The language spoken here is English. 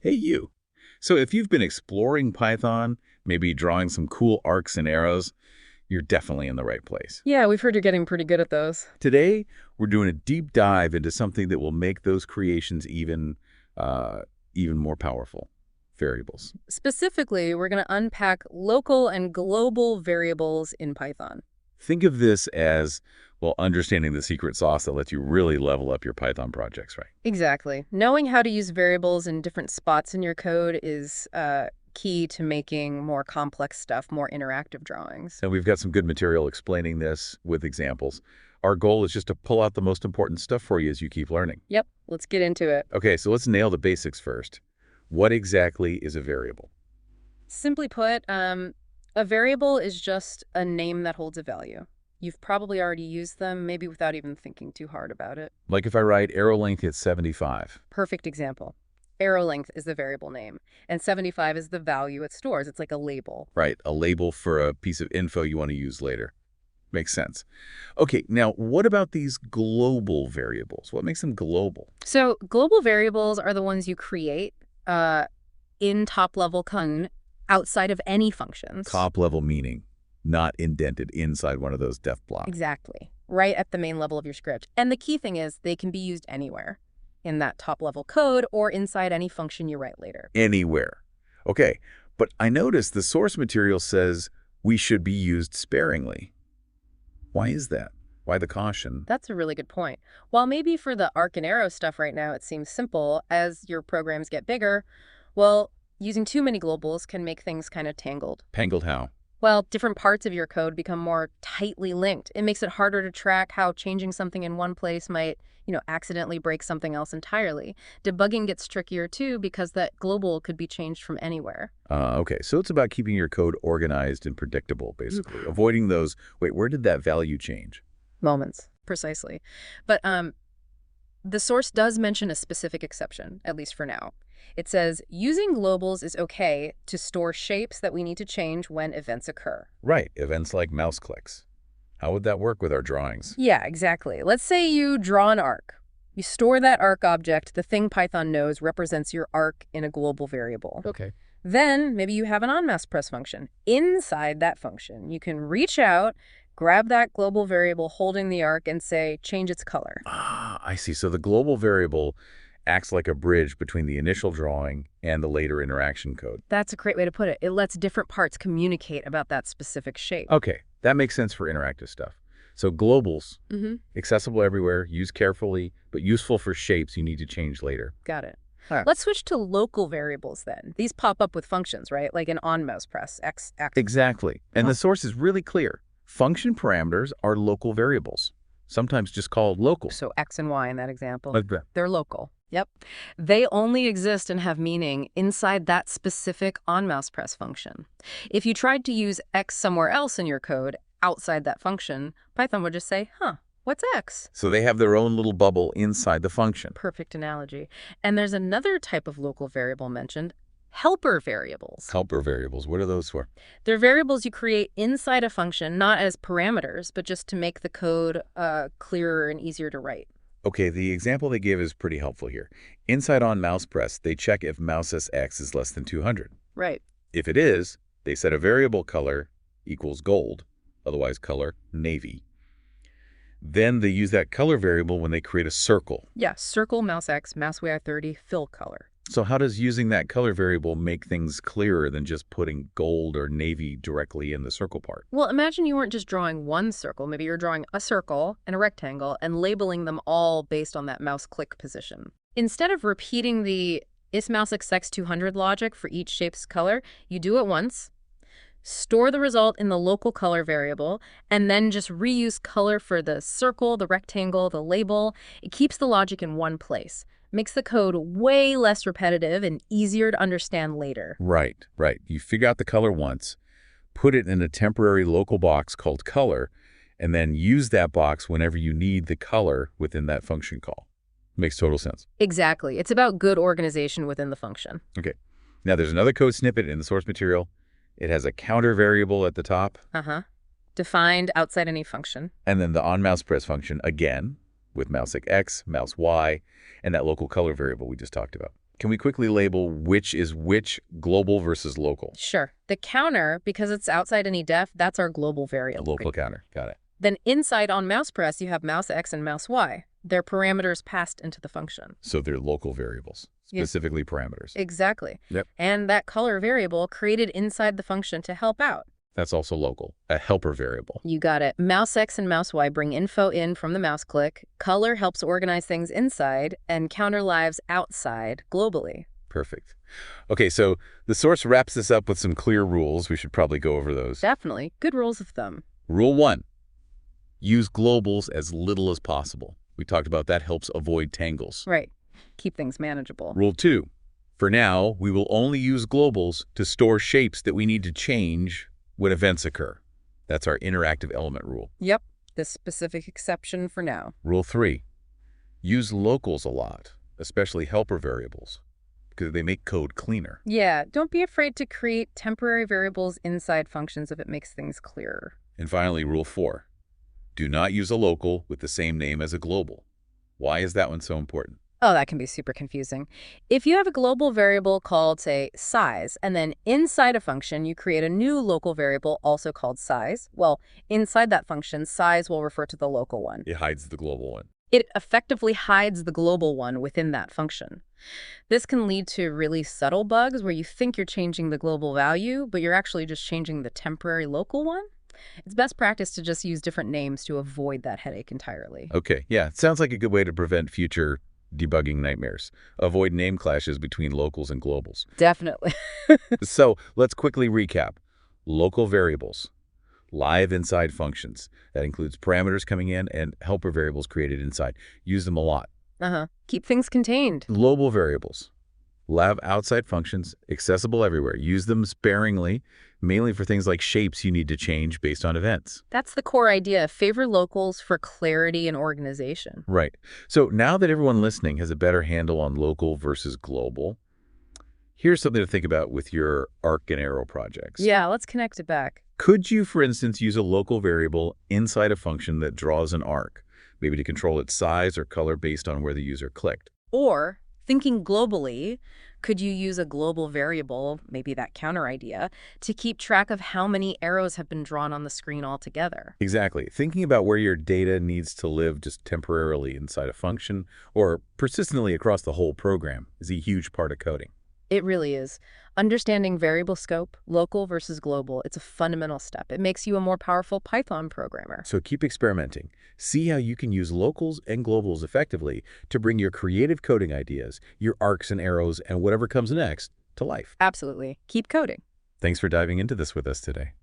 Hey, you. So if you've been exploring Python, maybe drawing some cool arcs and arrows, you're definitely in the right place. Yeah, we've heard you're getting pretty good at those. Today, we're doing a deep dive into something that will make those creations even more powerful, variables. Specifically, we're going to unpack local and global variables in Python. Think of this as, well, understanding the secret sauce that lets you really level up your Python projects, right? Exactly. Knowing how to use variables in different spots in your code is key to making more complex stuff, more interactive drawings. And we've got some good material explaining this with examples. Our goal is just to pull out the most important stuff for you as you keep learning. Yep, let's get into it. Okay, so let's nail the basics first. What exactly is a variable? Simply put, a variable is just a name that holds a value. You've probably already used them, maybe without even thinking too hard about it. Like if I write arrow length at 75. Perfect example. Arrow length is the variable name, and 75 is the value it stores. It's like a label. Right, a label for a piece of info you want to use later. Makes sense. Okay, now what about these global variables? What makes them global? So global variables are the ones you create in top-level code outside of any functions. Top level meaning, not indented inside one of those def blocks. Exactly. Right at the main level of your script. And the key thing is they can be used anywhere in that top-level code or inside any function you write later. Anywhere. Okay, but I noticed the source material says we should be used sparingly. Why is that? Why the caution? That's a really good point. While maybe for the arc and arrow stuff right now it seems simple, as your programs get bigger, well, using too many globals can make things kind of tangled. Tangled how? Well, different parts of your code become more tightly linked. It makes it harder to track how changing something in one place might, accidentally break something else entirely. Debugging gets trickier too because that global could be changed from anywhere. Okay, so it's about keeping your code organized and predictable, basically. Avoiding those, wait, where did that value change? Moments. Precisely. But the source does mention a specific exception, at least for now. It says, using globals is okay to store shapes that we need to change when events occur. Right, events like mouse clicks. How would that work with our drawings? Yeah, exactly. Let's say you draw an arc. You store that arc object, the thing Python knows represents your arc in a global variable. Okay. Then maybe you have an onMousePress function. Inside that function, you can reach out, grab that global variable holding the arc, and say, change its color. Ah, I see. So the global variable acts like a bridge between the initial drawing and the later interaction code. That's a great way to put it. It lets different parts communicate about that specific shape. Okay, that makes sense for interactive stuff. So globals, accessible everywhere, used carefully, but useful for shapes you need to change later. Got it. Huh. Let's switch to local variables then. These pop up with functions, right? Like an onMousePress, x. Exactly. And the source is really clear. Function parameters are local variables, sometimes just called local. So x and y in that example, Like that. they're local. Yep. They only exist and have meaning inside that specific onMousePress function. If you tried to use x somewhere else in your code outside that function, Python would just say, what's x? So they have their own little bubble inside the function. Perfect analogy. And there's another type of local variable mentioned, helper variables. Helper variables, what are those for? They're variables you create inside a function, not as parameters, but just to make the code clearer and easier to write. Okay, the example they give is pretty helpful here. Inside onMousePress, they check if mouse's x is less than 200. Right. If it is, they set a variable color equals gold, otherwise color navy. Then they use that color variable when they create a circle. Yeah, circle, mouse x, mouse y30, fill color. So how does using that color variable make things clearer than just putting gold or navy directly in the circle part? Well, imagine you weren't just drawing one circle. Maybe you're drawing a circle and a rectangle and labeling them all based on that mouse click position. Instead of repeating the is mouse x 200 logic for each shape's color, you do it once, store the result in the local color variable, and then just reuse color for the circle, the rectangle, the label. It keeps the logic in one place. Makes the code way less repetitive and easier to understand later. Right. You figure out the color once, put it in a temporary local box called color, and then use that box whenever you need the color within that function call. Makes total sense. Exactly. It's about good organization within the function. Okay. Now there's another code snippet in the source material. It has a counter variable at the top. Defined outside any function. And then the onMousePress function again, with mouse x, mouse y, and that local color variable we just talked about. Can we quickly label which is which, global versus local? Sure. The counter, because it's outside any def, that's our global A variable. local counter. Got it. Then inside on mouse press, you have mouse X and mouse Y. They're parameters passed into the function. So they're local variables, Yeah. specifically parameters. Exactly. Yep. And that color variable created inside the function to help out. That's also local, a helper variable. You got it. Mouse X and mouse Y bring info in from the mouse click. Color helps organize things inside, and counter lives outside globally. Perfect. Okay, so the source wraps this up with some clear rules. We should probably go over those. Definitely. Good rules of thumb. Rule 1, use globals as little as possible. We talked about that helps avoid tangles. Right. Keep things manageable. Rule 2, for now, we will only use globals to store shapes that we need to change when events occur. That's our interactive element rule. Yep. This specific exception for now. Rule 3, use locals a lot, especially helper variables, because they make code cleaner. Yeah, don't be afraid to create temporary variables inside functions if it makes things clearer. And finally, rule 4, do not use a local with the same name as a global. Why is that one so important? Oh, that can be super confusing. If you have a global variable called, say, size, and then inside a function you create a new local variable also called size, well, inside that function, size will refer to the local one. It hides the global one. It effectively hides the global one within that function. This can lead to really subtle bugs where you think you're changing the global value, but you're actually just changing the temporary local one. It's best practice to just use different names to avoid that headache entirely. Okay, yeah, it sounds like a good way to prevent future debugging nightmares. Avoid name clashes between locals and globals. Definitely. So let's quickly recap. Local variables, live inside functions. That includes parameters coming in and helper variables created inside. Use them a lot. Keep things contained. Global variables, live outside functions, accessible everywhere. Use them sparingly, mainly for things like shapes you need to change based on events. That's the core idea. Favor locals for clarity and organization. Right. So now that everyone listening has a better handle on local versus global, here's something to think about with your arc and arrow projects. Yeah, let's connect it back. Could you, for instance, use a local variable inside a function that draws an arc, maybe to control its size or color based on where the user clicked? Or, thinking globally, could you use a global variable, maybe that counter idea, to keep track of how many arrows have been drawn on the screen altogether? Exactly. Thinking about where your data needs to live just temporarily inside a function or persistently across the whole program is a huge part of coding. It really is. Understanding variable scope, local versus global, it's a fundamental step. It makes you a more powerful Python programmer. So keep experimenting. See how you can use locals and globals effectively to bring your creative coding ideas, your arcs and arrows, and whatever comes next to life. Absolutely. Keep coding. Thanks for diving into this with us today.